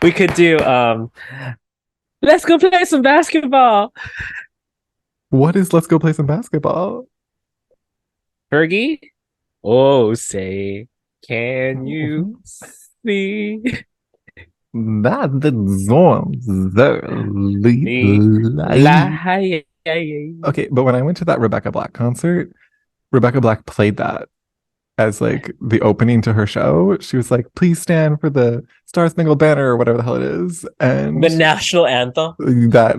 We could do let's go play some basketball. What is let's go play some basketball? Fergie? Oh, say, can you see That the zone me light. lie? Okay, but when I went to that Rebecca Black concert, Rebecca Black played that as like the opening to her show. She was like, please stand for the Star Spangled Banner or whatever the hell it is. The And national anthem. that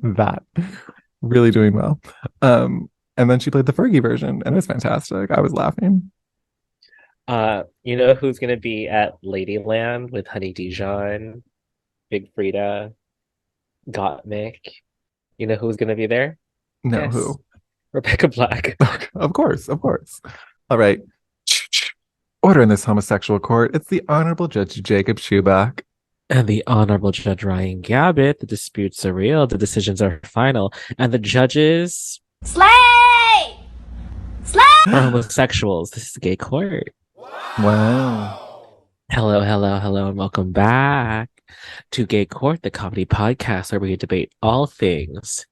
that really doing well. And then she played the Fergie version and it was fantastic. I was laughing. You know who's gonna be at Ladyland with Honey Dijon, Big Frida, Gottmik? You know who's gonna be there? No, Guess. who? Rebecca Black. Of course, of course. All right. Order in this homosexual court. It's the Honorable Judge Jacob Schubach. And the Honorable Judge Ryan Gabbett. The disputes are real, the decisions are final, and the judges Slay! Slay! are homosexuals. This is a gay court. Wow. Hello, hello, hello, and welcome back to Gay Court, the comedy podcast where we debate all things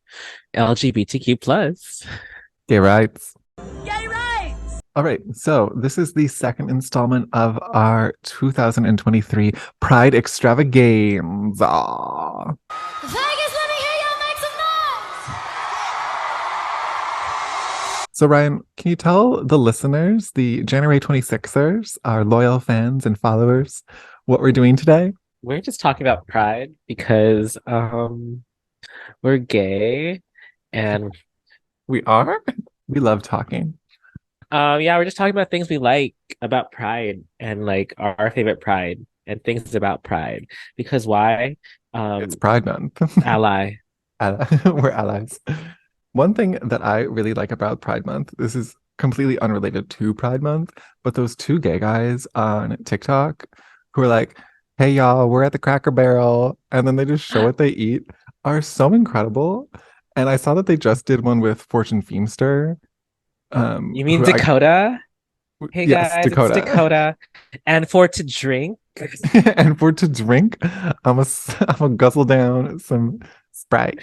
LGBTQ plus. Gay rights. Gay rights! All right. So this is the second installment of our 2023 Pride Extravaganza. Vegas, let me hear y'all make some noise! So Ryan, can you tell the listeners, the January 26ers, our loyal fans and followers, what we're doing today? We're just talking about pride because we're gay and We are? We love talking. yeah, we're just talking about things we like about pride and like our favorite pride and things about pride. Because why? It's Pride Month. Ally. We're allies. One thing that I really like about Pride Month, this is completely unrelated to Pride Month, but those two gay guys on TikTok who are like, hey y'all, we're at the Cracker Barrel, and then they just show what they eat are so incredible. And I saw that they just did one with Fortune Feimster. You mean Who I Dakota? Hey yes, guys, it's Dakota. Dakota. And for to drink, And for to drink, I'm gonna guzzle down some Sprite.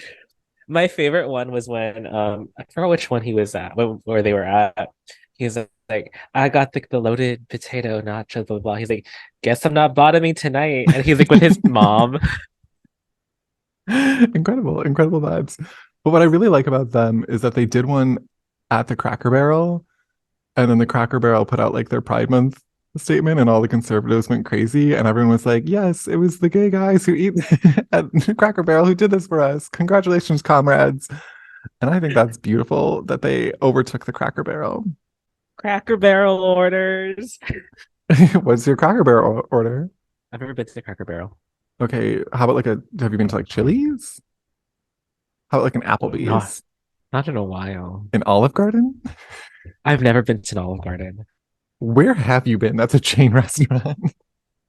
my favorite one was when I forgot which one he was at, where they were at. He was like, I got the loaded potato nacho, blah, blah, blah. He's like, guess I'm not bottoming tonight. And he's like with his mom. Incredible, incredible vibes. But what I really like about them is that they did one at the Cracker Barrel, and then the Cracker Barrel put out like their Pride Month statement, and all the conservatives went crazy, and everyone was like, "Yes, it was the gay guys who eat at Cracker Barrel who did this for us. Congratulations, comrades!" And I think that's beautiful that they overtook the Cracker Barrel. Cracker Barrel orders. What's your Cracker Barrel order? I've never been to the Cracker Barrel. Okay, how about like a? Have you been to like Chili's? How about like an Not, Applebee's? not in a while. An Olive Garden? I've never been to an Olive Garden. Where have you been? That's a chain restaurant.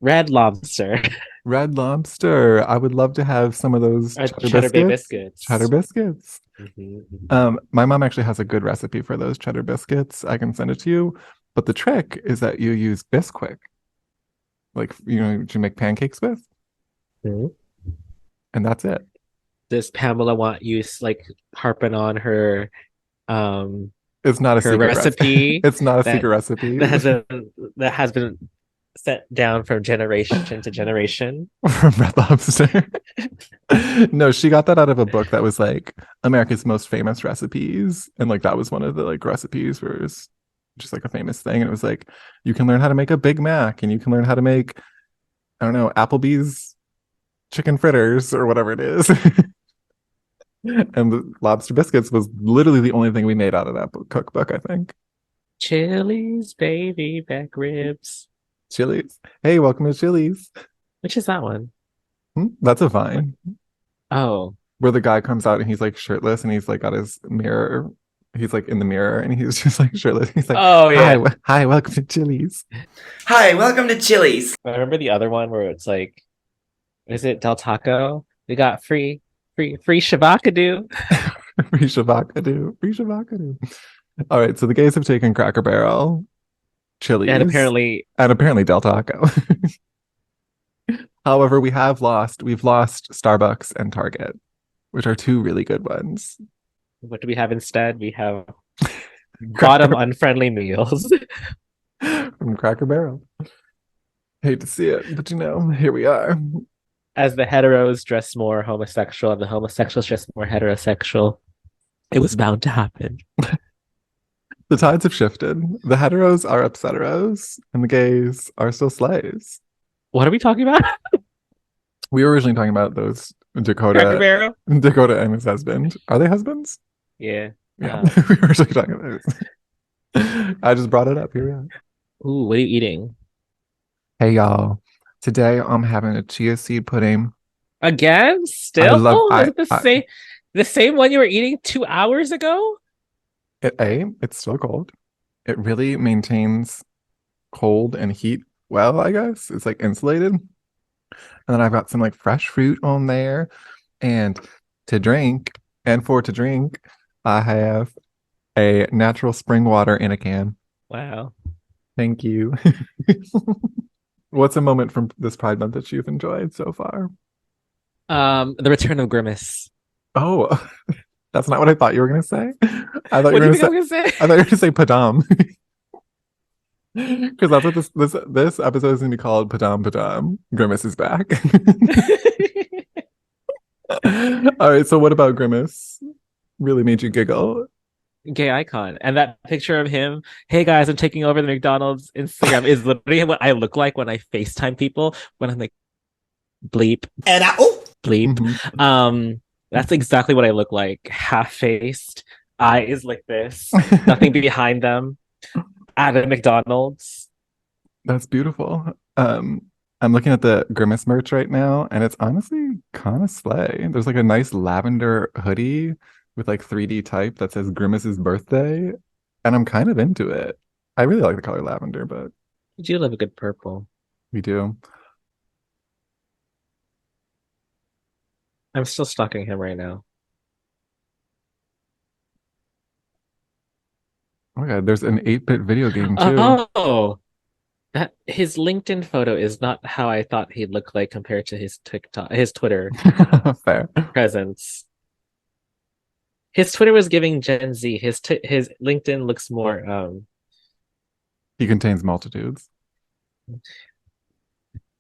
Red Lobster. Red Lobster. I would love to have some of those cheddar Cheddar Bay biscuits. biscuits. Cheddar biscuits. Mhm. My mom actually has a good recipe for those cheddar biscuits. I can send it to you. But the trick is that you use Bisquick, like to make pancakes with, Mhm. and that's it. Does Pamela want you like harping on um It's not a her secret recipe. recipe It's not a that secret recipe that has been that has been sent down from generation to generation? from Red Lobster. No, she got that out of a book that was like America's most famous recipes, and like that was one of the like recipes where it was just like a famous thing, and it was like you can learn how to make a Big Mac, and you can learn how to make I don't know Applebee's chicken fritters or whatever it is. And the lobster biscuits was literally the only thing we made out of that cookbook, I think. Chili's baby back ribs. Chili's. Hey, welcome to Chili's. Which is that one? That's a Vine Oh, where the guy comes out and he's like shirtless and he's like got his mirror. He's like in the mirror and he's just like shirtless. He's like, oh hi, yeah. hi, welcome to Chili's. Hi, welcome to Chili's. I remember the other one where it's like, is it Del Taco? We got free shabakadoo. Free shabakadoo. Free shabakadoo. All right, so the gays have taken Cracker Barrel And Chili's, apparently, and apparently Del Taco. However, we've lost Starbucks and Target, which are two really good ones. what do we have instead? We have bottom Cracker unfriendly meals. from Cracker Barrel. Hate to see it, but here we are. As the heteros dress more homosexual and the homosexuals dress more heterosexual, it was bound to happen. The tides have shifted. The heteros are upsetteros, and the gays are still slays. What are we talking about? We were originally talking about those Cracker Barrel? Dakota and his husband. Are they husbands? Yeah. Yeah, we were originally talking about this. I just brought it up. Here we are. Ooh, what are you eating? Hey y'all. Today I'm having a chia seed pudding. Again? Still? I Was it the same one you were eating 2 hours ago? it's still cold. It really maintains cold and heat well, I guess. It's like insulated. And then I've got some like fresh fruit on there. And to drink, I have a natural spring water in a can. Wow. Thank you. What's a moment from this Pride Month that you've enjoyed so far? The return of Grimace. Oh, that's not what I thought you were gonna say. I thought What you do were you gonna say. think I thought you were gonna say Padam, because that's what this episode is gonna be called. Padam Padam. Grimace is back. I was gonna say? All right. So, what about Grimace? Really made you giggle? Gay icon. And that picture of him, hey guys, I'm taking over the McDonald's Instagram, is literally what I look like when I FaceTime people when I'm like bleep. And Bleep. Mhm. That's exactly what I look like. Half-faced, eyes like this, nothing behind them, at a McDonald's. That's beautiful. I'm looking at the Grimace merch right now, and it's honestly kind of slay. There's like a nice lavender hoodie with like 3D type that says Grimace's birthday, and I'm kind of into it. I really like the color lavender, but You do love a good purple. we do. I'm still stalking him right now. Oh my God, there's an 8-bit video game too. Oh, that his LinkedIn photo is not how I thought he'd look like compared to his Twitter Fair. presence. His Twitter was giving Gen Z. His LinkedIn looks more He contains multitudes.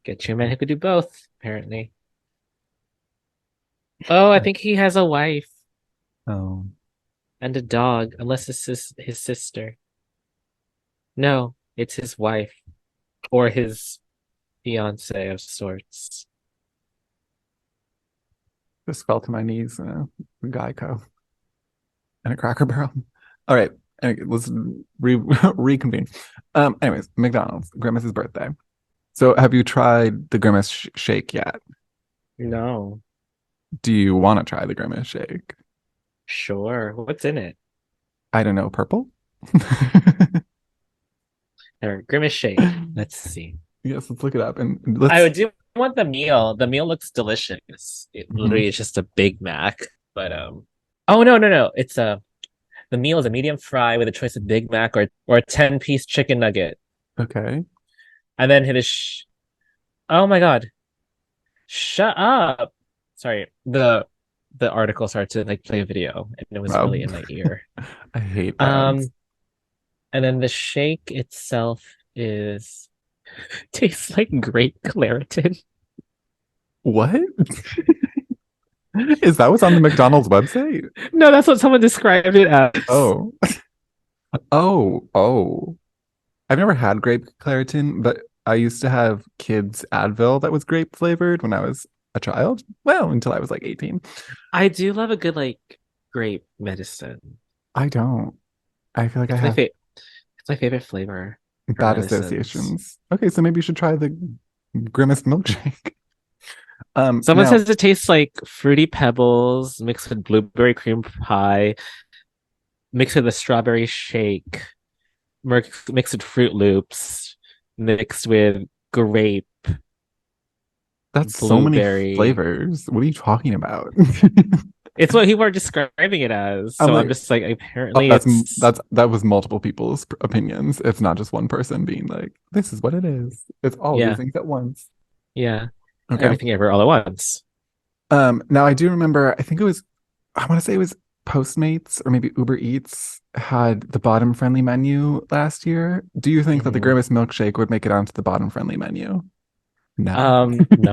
get you a man who could do both, apparently. Oh, I think he has a wife Oh, and a dog, unless it's his sister. No, it's his wife or his fiance of sorts. just fell to my knees in a Geico and a Cracker Barrel. All right, anyway, let's reconvene. Anyways, McDonald's, Grimace's birthday. So, have you tried the Grimace shake yet? No, Do you want to try the Grimace shake? sure. What's in it? I don't know, purple? Or Grimace shake. Let's see. Yes, let's look it up and I let's. do want the meal. The meal looks delicious. It literally is just a Big Mac, but oh no. It's the meal is a medium fry with a choice of Big Mac or a 10-piece chicken nugget. Okay. And then oh my God. Shut up. Sorry. The article started to like play a video and it was Wow. really in my ear. I hate Um that. and then the shake itself tastes like grape Claritin. What? Is that what's on the McDonald's website? No, that's what someone described it as. Oh. Oh. I've never had grape Claritin, but I used to have kids Advil that was grape flavored when I was a child. Well, until I was like 18. I do love a good like grape medicine. I don't. I feel like I It's my have favorite. It's my favorite flavor for bad medicines. associations. Okay, so maybe you should try the Grimace milkshake. Someone Now, says it tastes like fruity pebbles mixed with blueberry cream pie, mixed with a strawberry shake, mixed with Fruit Loops, mixed with grape, that's so many blueberry. flavors. What are you talking about? It's what people are describing it as. I'm So I'm like, just like, oh, apparently it's that was multiple people's opinions. It's not just one person being like, this is what it is. It's all of these yeah, things at once. yeah, Okay. everything ever all at once. Now I do remember, I want to say it was Postmates or maybe Uber Eats had the bottom friendly menu last year. Do you think that the Mhm. Grimace milkshake would make it onto the bottom friendly menu? No. No.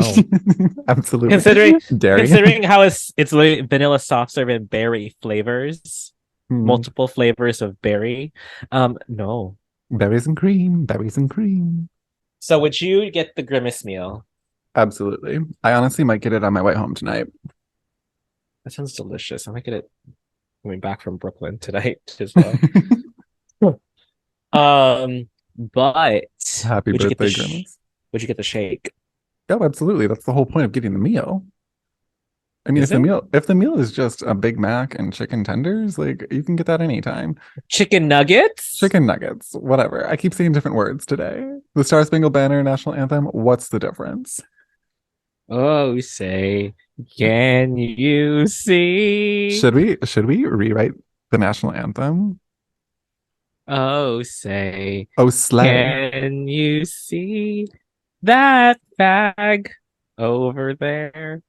Absolutely. Considering Dairy. considering how it's literally vanilla soft serve and berry flavors, Hmm. multiple flavors of berry. No. Berries and cream, berries and cream. So would you get the Grimace meal? Absolutely. I honestly might get it on my way home tonight. That sounds delicious. I might get it coming back from Brooklyn tonight as well. But Happy would you get the birthday, Grimace. would you get the shake? Oh, absolutely. That's the whole point of getting the meal. I mean, Is it if the meal is just a Big Mac and chicken tenders, like you can get that anytime. chicken nuggets? Chicken nuggets, whatever. I keep saying different words today. The Star Spangled Banner national anthem, what's the difference? Oh, say, can you see? Should we rewrite the national anthem? Oh, say, Oh, slay. can you see that bag over there?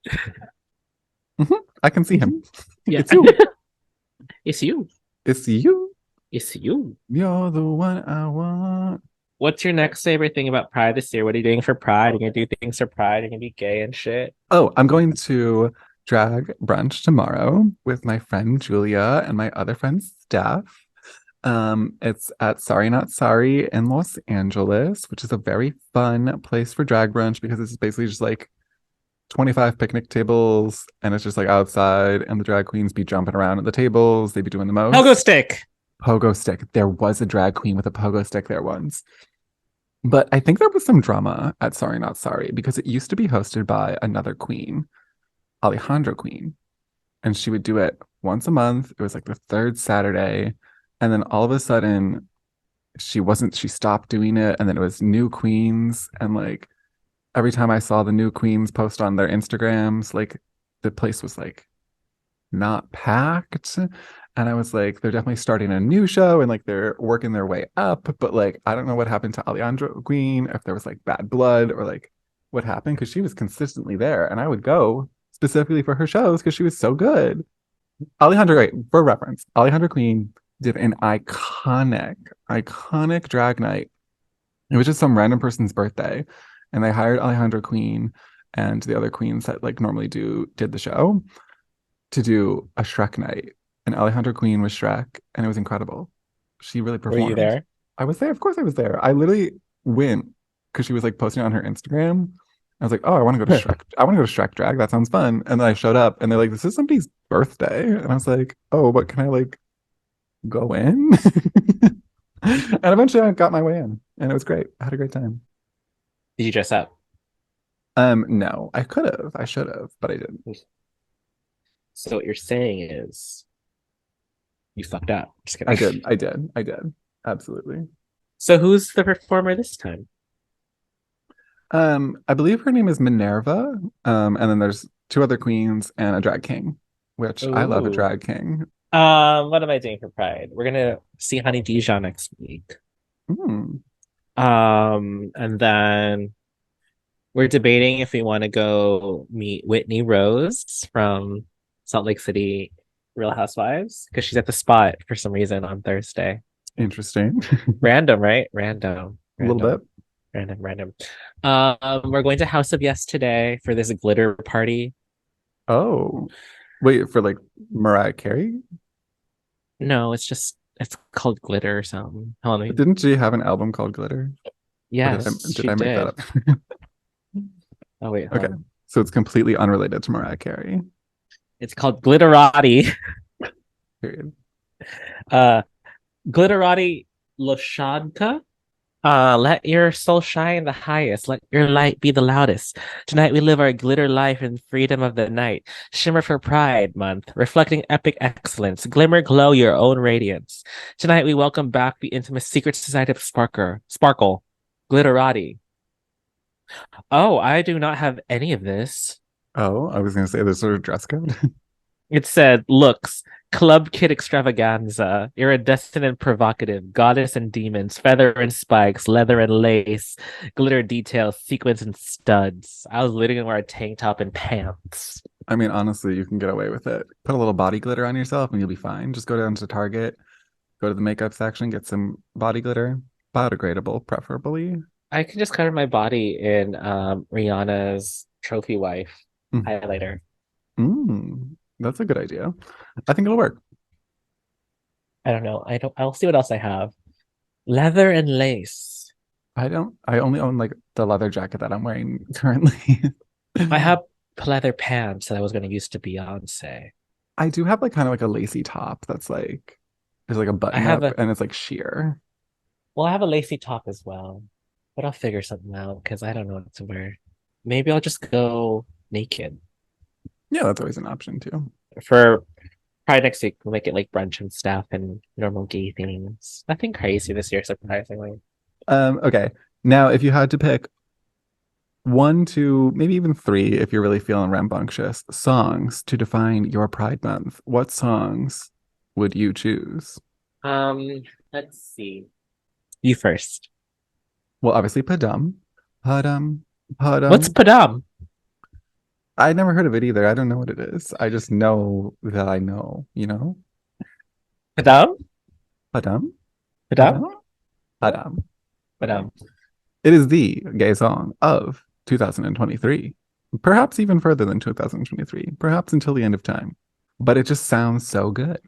I can see him. Yeah. It's you. It's you. It's you. It's you. You're the one I want. What's your next favorite thing about Pride this year? What are you doing for Pride? Are you gonna do things for Pride? Are you gonna be gay and shit? Oh, I'm going to drag brunch tomorrow with my friend Julia and my other friend Steph. It's at Sorry Not Sorry in Los Angeles, which is a very fun place for drag brunch because it's basically just like 25 picnic tables and it's just like outside and the drag queens be jumping around at the tables. They be doing the Pogo most. stick. Pogo stick. There was a drag queen with a pogo stick there once. But I think there was some drama at Sorry Not Sorry because it used to be hosted by another queen, Alejandra Queen. And she would do it once a month. It was like the third Saturday. And then all of a sudden, she stopped doing it. And then it was new queens. And like every time I saw the new queens post on their Instagrams, like the place was like not packed. And I was like, they're definitely starting a new show and like they're working their way up. But like, I don't know what happened to Alejandra Queen, if there was like bad blood or like what happened, because she was consistently there. And I would go specifically for her shows because she was so good. Alejandra, wait, for reference, Alejandra Queen did an iconic drag night. It was just some random person's birthday. And they hired Alejandra Queen and the other queens that like normally did the show to do a Shrek night. And Alejandra Queen was Shrek, and it was incredible. She really Were you performed. there? I was there. Of course, I was there. I literally went because she was like posting on her Instagram. I was like, oh, I want to go to Shrek. I want to go to Shrek drag. That sounds fun. And then I showed up, and they're like, this is somebody's birthday. And I was like, oh, but can I like go in? And eventually, I got my way in, and it was great. I had a great time. Did you dress up? No, I could have. I should have, but I didn't. So what you're saying is you fucked up. Just kidding. I did. I did. I did. Absolutely. So who's the performer this time? I believe her name is Minerva. And then there's two other queens and a drag king, which I love a Ooh. drag king. What am I doing for Pride? We're gonna see Honey Dijon next week. Mm. And then we're debating if we want to go meet Whitney Rose from Salt Lake City Real Housewives because she's at the spot for some reason on Thursday. Interesting. Random, right? Random. A little bit. Random. We're going to House of Yes today for this glitter party. Oh, wait, for like Mariah Carey? No, it's called glitter or something. Hold on. Didn't she have an album called Glitter? Or Yes, did she I make that did. up? Oh wait, hold Okay. on. So it's completely unrelated to Mariah Carey. It's called Glitterati. Period. Glitterati Loshadka. Let your soul shine the highest. Let your light be the loudest. Tonight we live our glitter life in freedom of the night. Shimmer for Pride Month, reflecting epic excellence. Glimmer, glow your own radiance. Tonight we welcome back the intimate secret society of Sparkle. Glitterati. Oh, I do not have any of this. Oh, I was gonna say there's sort of dress code. It said, looks, club kid extravaganza, iridescent and provocative, goddess and demons, feather and spikes, leather and lace, glitter details, sequins and studs. I was literally gonna wear a tank top and pants. I mean, honestly, you can get away with it. Put a little body glitter on yourself and you'll be fine. Just go down to Target, go to the makeup section, get some body glitter, biodegradable, preferably. I can just cover my body in Rihanna's trophy wife Mm. highlighter. That's a good idea. I think it'll work. I don't know. I'll see what else I have. Leather and lace. I only own like the leather jacket that I'm wearing currently. I have leather pants that I was gonna use to Beyonce. I do have like kind of like a lacy top that's like there's like a I button have up a and it's like sheer. well, I have a lacy top as well, but I'll figure something out because I don't know what to wear. Maybe I'll just go naked Yeah, that's always an option too. for Pride next week. We'll make it like brunch and stuff and normal gay things. Nothing crazy this year, surprisingly. Okay. Now if you had to pick one, two, maybe even three, if you're really feeling rambunctious, songs to define your Pride Month, what songs would you choose? Um, let's see. You first. Well, obviously Padam. Padam. What's Padam. Padam? I never heard of it either. I don't know what it is. I just know that I know, you know? Padam? Padam. Padam? Padam. Padam. Okay. Padam. It is the gay song of 2023. Perhaps even further than 2023. Perhaps until the end of time. But it just sounds so good.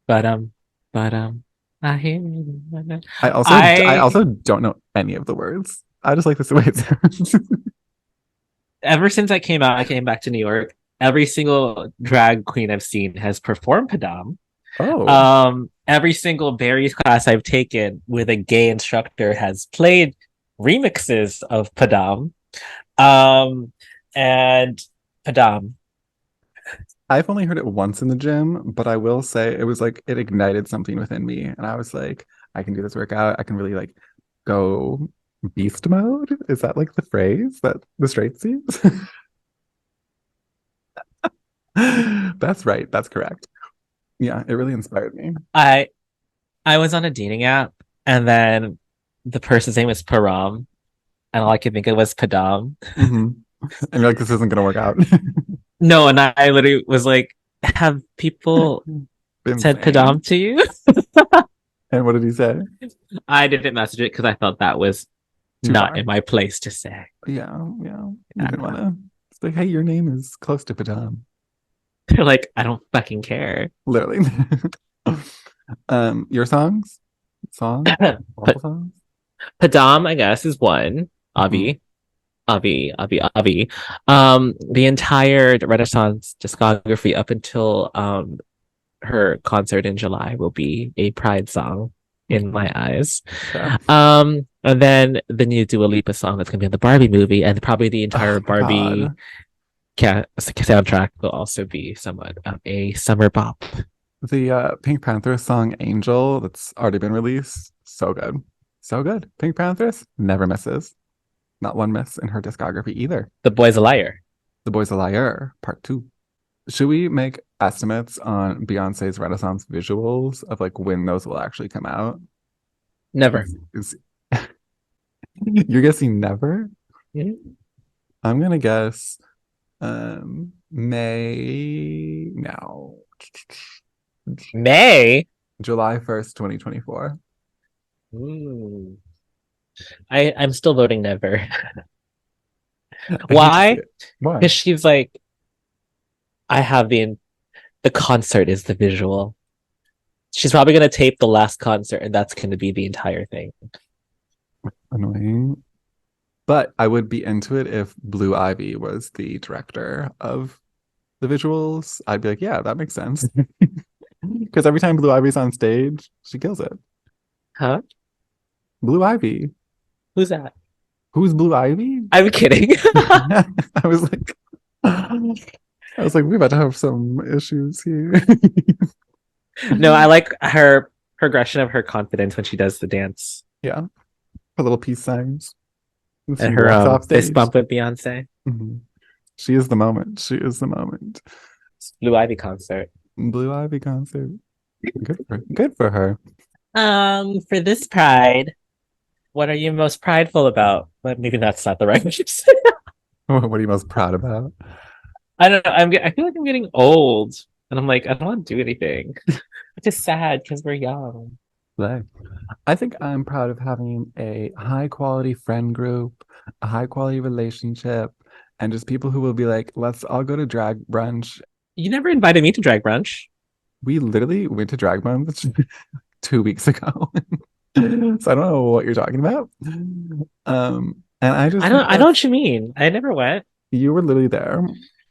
Padam. Padam. I hear you. I also don't know any of the words. I just like this the way it sounds. Ever since I came out, I came back to New York. Every single drag queen I've seen has performed Padam. Oh. Every single Barry's class I've taken with a gay instructor has played remixes of Padam. And Padam. I've only heard it once in the gym, but I will say it was like it ignited something within me. And I was like, I can do this workout. I can really like go beast mode. Is that like the phrase that the straights use? That's right. That's correct. Yeah, it really inspired me. I I was on a dating app and then the person's name was Param and all I could think of was Padam. Mm-hmm. And you're like, this isn't gonna work out. No, and I literally was like, have people Been said saying. Padam to you? And what did he say? I didn't message it because I thought that was Too not far. in my place to say. Yeah, yeah. You I didn't don't want know. to. It's like, hey, your name is close to Padam. They're like, I don't fucking care. Literally. Your songs? Songs? Awful songs? Padam, I guess, is one. Avi. Avi. The entire Renaissance discography up until her concert in July will be a Pride song in my eyes. Yeah. And then the new Dua Lipa song that's gonna be in the Barbie movie, and probably the entire Oh my Barbie soundtrack will also be somewhat of a summer bop. The Pink Panthers song Angel that's already been released. So good. So good. Pink Panthers never misses. Not one miss in her discography either. The Boy's a Liar. The Boy's a Liar, part 2. Should we make estimates on Beyonce's Renaissance visuals of like when those will actually come out? Never. You're guessing never? Mhm. I'm gonna guess May now. May. July 1st, 2024. Mm. I'm still voting never. I hate to Why? see it. Why? Because she's like, I have the concert is the visual. She's probably gonna tape the last concert, and that's gonna be the entire thing. Annoying. But I would be into it if Blue Ivy was the director of the visuals. I'd be like, yeah, that makes sense. Because every time Blue Ivy's on stage, she kills it. Huh? Blue Ivy. Who's that? Who's Blue Ivy? I'm kidding. I was like, we're about to have some issues here. No, I like her progression of her confidence when she does the dance Yeah. Her little peace signs. And and she her walks off fist stage. bump with Beyonce. Mhm. She is the moment. She is the moment. Blue Ivy concert. Blue Ivy concert. Good for her. For this Pride, what are you most prideful about? But maybe that's not the right way to say. What are you most proud about? I don't know. I feel like I'm getting old, and I'm like, I don't want to do anything. It's just sad because we're young. Like, I think I'm proud of having a high quality friend group, a high quality relationship, and just people who will be like, let's all go to drag brunch. You never invited me to drag brunch. We literally went to drag brunch 2 weeks ago. So I don't know what you're talking about. And I just think I know that what you mean. I never went. you were literally there.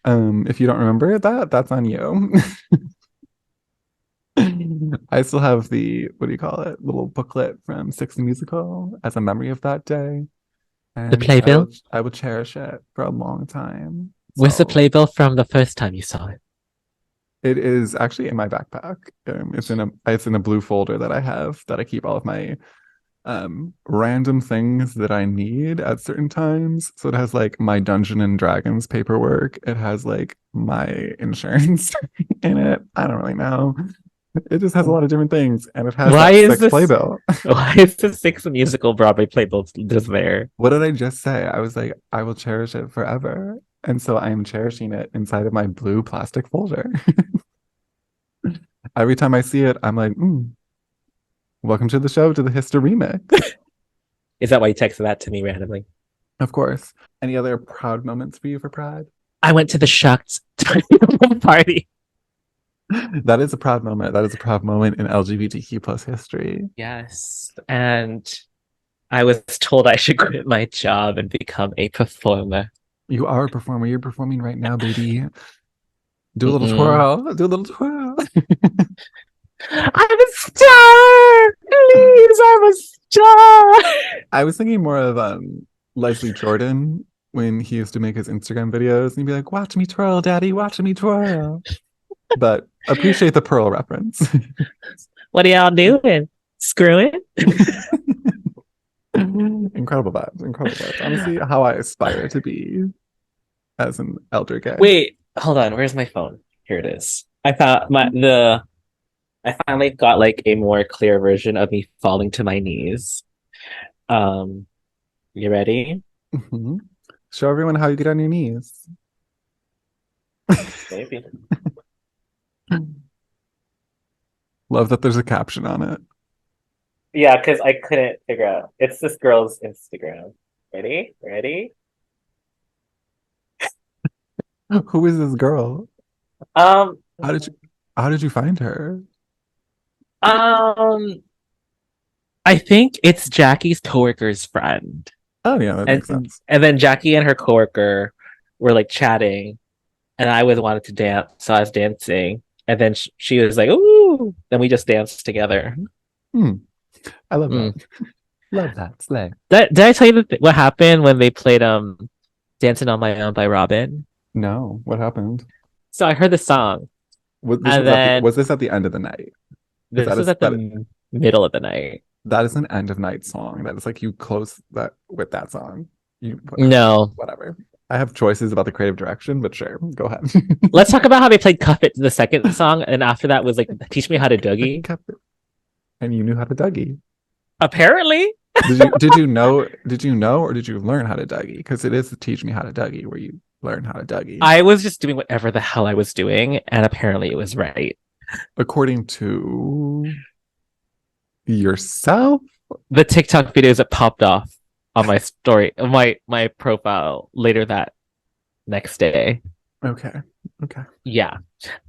If you don't remember that, that's on you. I still have the, what do you call it, little booklet from Six the Musical as a memory of that day. The And playbill? I will cherish it for a long time. Where's the So playbill from the first time you saw it? it is actually in my backpack. It's in a blue folder that I have that I keep all of my random things that I need at certain times. So it has like my Dungeon and Dragons paperwork. It has like my insurance in it. I don't really know. It just has a lot of different things, and it has Why that is sex this? playbill. Why is the Six musical Broadway playbill just there? What did I just say? I was like, I will cherish it forever. And so I am cherishing it inside of my blue plastic folder. Every time I see it, I'm like, welcome to the show, to the history remix. Is that why you texted that to me randomly? Of course. Any other proud moments for you for Pride? I went to the Shucked party. That is a proud moment. That is a proud moment in LGBTQ plus history. Yes, and I was told I should quit my job and become a performer. You are a performer. You're performing right now, baby. Do a little Mm-mm. twirl. Do a little twirl. I'm a star! Please, I'm a star! I was thinking more of Leslie Jordan when he used to make his Instagram videos and he'd be like, watch me twirl, daddy, watch me twirl. But appreciate the Pearl reference. What are y'all doing? Screwing? Incredible vibes. Incredible vibes. Honestly, how I aspire to be as an elder gay. Wait, hold on. Where's my phone? Here it is. I finally got like a more clear version of me falling to my knees. You ready? Mhm. Show everyone how you get on your knees. Maybe. Love that there's a caption on it. Yeah, because I couldn't figure out. It's this girl's Instagram. Ready? Ready? Who is this girl? Um, How did you find her? um, I think it's Jackie's coworker's friend. Oh yeah, that makes sense. And then Jackie and her coworker were like chatting, and I was wanted to dance, so I was dancing, and then she was like, "Ooh!" Then we just danced together. I love that. Love that. Slay. Did I tell you what happened when they played "Dancing on My Own" by Robin? No, what happened? So I heard the song, and then Was this at the end of the night? this was at the middle of the night. That is an end of night song. That is like you close that with that song. No. Whatever. I have choices about the creative direction, but sure, go ahead. Let's talk about how they played Cuff It, the second song, and after that was like Teach Me How to Dougie. And you knew how to Dougie. Apparently. Did you know or did you learn how to Dougie? Because it is the Teach Me How to Dougie where you learn how to Dougie. I was just doing whatever the hell I was doing, and apparently it was right. According to yourself? The TikTok videos that popped off on my story, my profile later that next day. Okay. Yeah.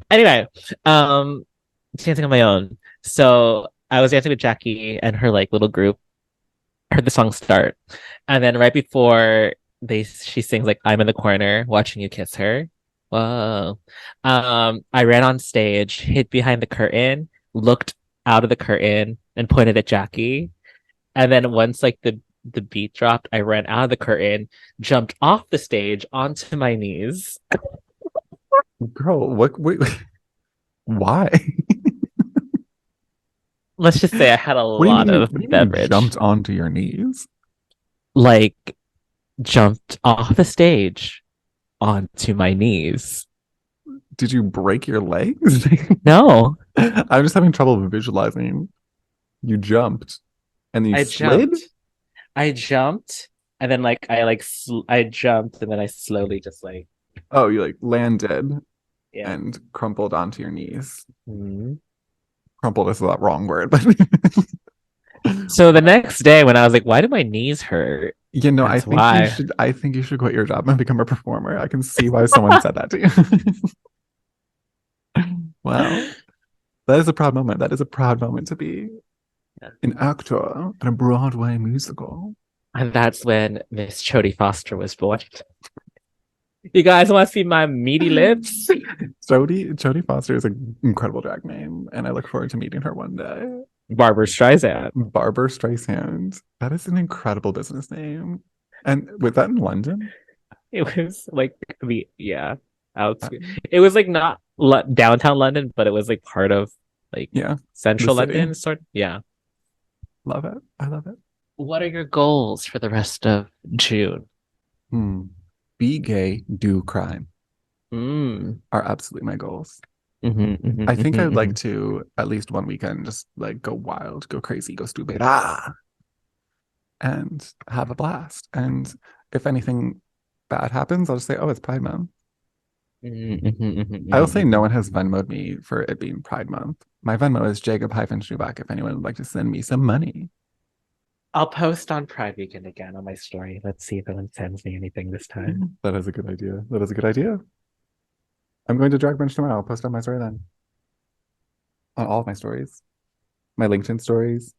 Anyway, dancing on my own. So I was dancing with Jackie and her like little group. I heard the song start, and then right before she sings like "I'm in the corner watching you kiss her." Whoa. I ran on stage, hid behind the curtain, looked out of the curtain, and pointed at Jackie. And then once like the beat dropped, I ran out of the curtain, jumped off the stage onto my knees. Girl, wait, why? Let's just say I had a What do you lot mean of beverage. jumped onto your knees? Like jumped off the stage onto my knees. did you break your legs? No, I'm just having trouble visualizing. You jumped and you I slid? jumped. I jumped, and then I jumped, and then I slowly just like Oh, you like landed yeah. and crumpled onto your knees. Mhm. Crumpled is the wrong word, but So the next day, when I was like, "Why do my knees hurt?" you know, That's why. I think you should quit your job and become a performer. I can see why someone said that to you. Wow. That is a proud moment. That is a proud moment to be an actor in a Broadway musical. And that's when Miss Jodie Foster was born. You guys want to see my meaty lips? Jodie Foster is an incredible drag name, and I look forward to meeting her one day. Barbara Streisand. Barbara Streisand. That is an incredible business name. And with that in London? It was like yeah, Uh, it was like not downtown London, but it was like part of like yeah, the central city. London, sort of. Yeah. Love it. I love it. What are your goals for the rest of June? Hmm. Be gay, do crime Mm. are absolutely my goals. Mm-hmm, I think I'd like mm-hmm. to at least one weekend just like go wild, go crazy, go stupid, and have a blast. And if anything bad happens, I'll just say, oh, it's Pride Month. Mm-hmm, mm-hmm, I will say no mm-hmm. one has Venmoed me for it being Pride Month. My Venmo is Jacob-Schubach if anyone would like to send me some money. I'll post on Pride Weekend again on my story. Let's see if anyone sends me anything this time. That is a good idea. That is a good idea. I'm going to drag brunch tomorrow. I'll post on my story then. On all of my stories. My LinkedIn stories,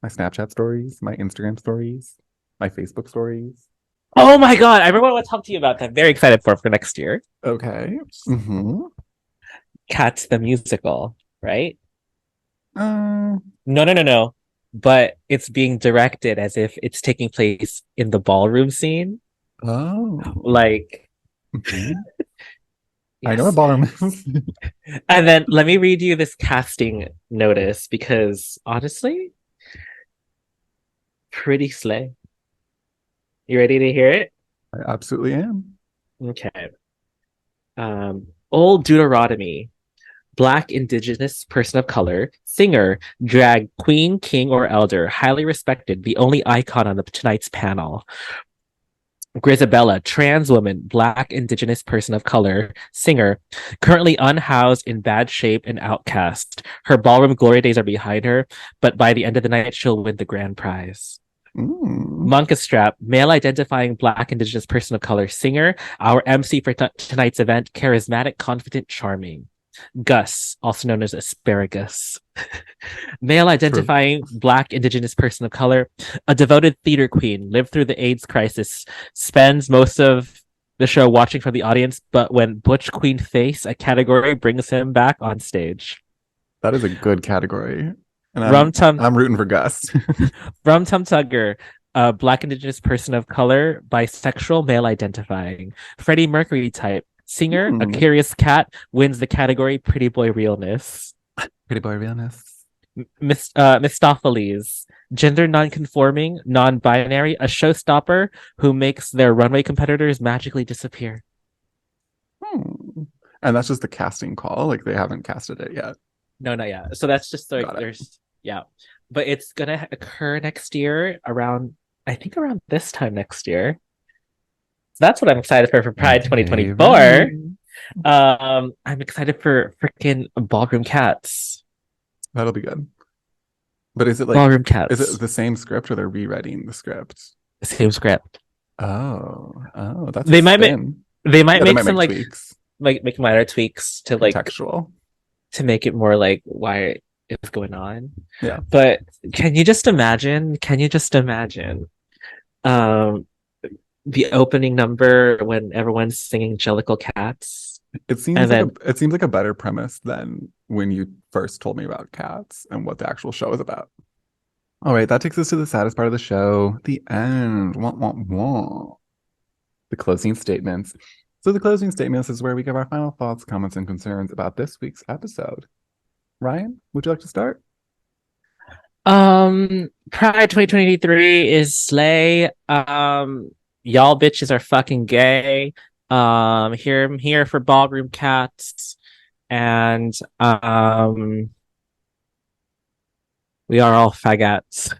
my Snapchat stories, my Instagram stories, my Facebook stories. Oh my god, I really want to talk to you about that. Very excited for next year. Okay. Mm-hmm. Cats the musical, right? Uh, No. But it's being directed as if it's taking place in the ballroom scene. oh. Like, Mhm. I know what yes. ballroom is. And then let me read you this casting notice because honestly, pretty slay. You ready to hear it? I absolutely am. Okay. Old Deuteronomy, Black, Indigenous, person of color, singer, drag queen, king, or elder, highly respected, the only icon on tonight's panel. Grisabella, trans woman, Black, Indigenous, person of color, singer, currently unhoused, in bad shape, and outcast. Her ballroom glory days are behind her, but by the end of the night, she'll win the grand prize. Mm. Monkastrap, male identifying Black, Indigenous, person of color, singer, our MC for tonight's event, charismatic, confident, charming. Gus, also known as Asparagus. Male True. identifying Black, Indigenous, person of color, a devoted theater queen, lived through the AIDS crisis, spends most of the show watching from the audience, but when Butch Queen Face, a category, brings him back on stage. That is a good category. And Rum Tum I'm rooting for Gus. Rum Tum Tugger, a Black, Indigenous, person of color, bisexual, male identifying. Freddie Mercury type, singer, a Hmm. curious cat, wins the category Pretty Boy Realness. Pretty boy realness. Mistopheles, gender non-conforming, non-binary, a showstopper who makes their runway competitors magically disappear. Hmm. And that's just the casting call. Like they haven't casted it yet. No, not yet. So that's just like Got it. there's yeah, but it's gonna occur next year around I think around this time next year. So that's what I'm excited for Pride Okay, 2024. right. I'm excited for freaking Ballroom Cats. That'll be good. But is it like Ballroom is Cats. it the same script or they're rewriting the script? Same script. Oh, that's a They might make spin. they might Yeah, they make might some make like tweaks. make minor tweaks to like Contextual. to make it more like why it's going on. Yeah. But can you just imagine? Can you just imagine um the opening number when everyone's singing Jellicle Cats? It And seems like then it seems like a better premise than when you first told me about cats and what the actual show is about. All right, that takes us to the saddest part of the show, the end. Wah, wah, wah. The closing statements. So the closing statements is where we give our final thoughts, comments, and concerns about this week's episode. Ryan, would you like to start? Pride 2023 is slay. Y'all bitches are fucking gay. I'm here for ballroom cats, and we are all faggots.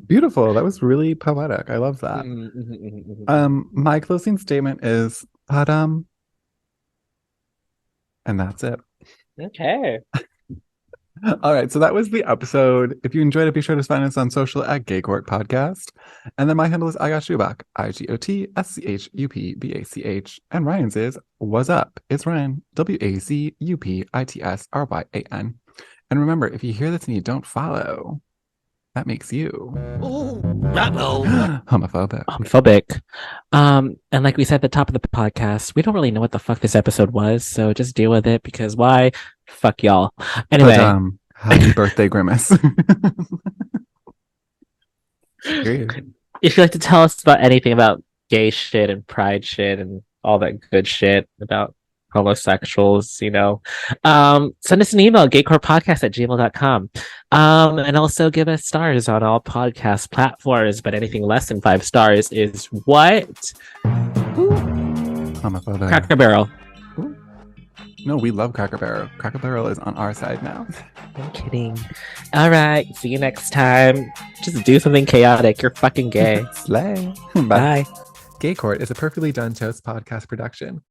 Beautiful. That was really poetic. I love that. My closing statement is Padam, and that's it. Okay. All right, so that was the episode. If you enjoyed it, be sure to find us on social at Gay Court Podcast. And then my handle is I got Shubach, IGOTSCHUPBACH. And Ryan's is What's Up? It's Ryan, WAZUPITSRYAN. And remember, if you hear this and you don't follow, that makes you homophobic. Homophobic. And like we said at the top of the podcast, we don't really know what the fuck this episode was, so just deal with it because why? Fuck y'all. Anyway. But, happy birthday, Grimace. Period. If you'd like to tell us about anything about gay shit and pride shit and all that good shit about homosexuals, send us an email, gaycorepodcast@gmail.com. And also give us stars on all podcast platforms, but anything less than 5 stars is what? Homophobic. Cracker Barrel. No, we love Cracker Barrel. Cracker Barrel is on our side now. I'm kidding. All right. See you next time. Just do something chaotic. You're fucking gay. Slay. Bye. Gay Court is a Perfectly Done Toast podcast production.